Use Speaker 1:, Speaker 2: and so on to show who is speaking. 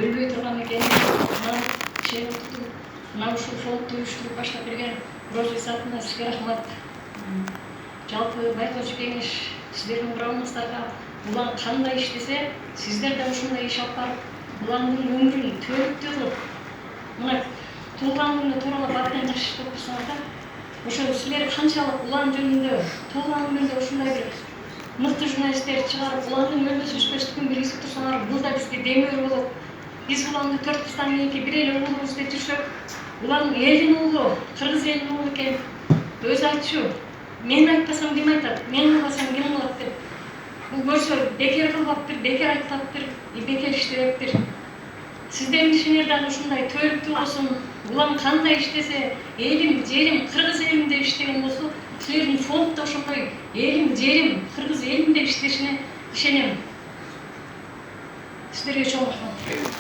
Speaker 1: өлбөй турган экен. Мына ушул фондду уюштуруп баштап берген Роза Исаковна, сизге рахмат. Жалпы байкоочу кеңеш сиздердин курамыңыздарга улан кандай иштесе, сиздер да ушундай иш алып барып, уландын өмүрүн түбөлүктүү кылып, мына туулган күнүнө тууралап абдан жакшы иштеп турсаңыздар, ошо силер канчалык улан жөнүндө туулган күнүндө ушундай бир мыкты журналисттер чыгарып, уландын өлмөс өчпөстүгүн билгизип турсаңар, бул да бизге демеу болот. Биз уланды 4 кыздан кийинки бир эле уулубуз деп жүрсөк, улан элдин уулу, кыргыз элинин уулу экен. Өзү айтчу, мен айтпасам ким айтат, мен кылбасам ким кылат деп. Бул көрсө бекер кылбаптыр, бекер айтпаптыр, бекер иштебептир. Сиздердин ишиңер дагы ушундай түбөлүктүү болсун. Улан кандай иштесе, элим, жерим, кыргыз элим деп иштеген болсо, силердин фонд да ошондой элим, жерим, кыргыз элим деп иштешине ишенем. Сиздерге чоң рахмат.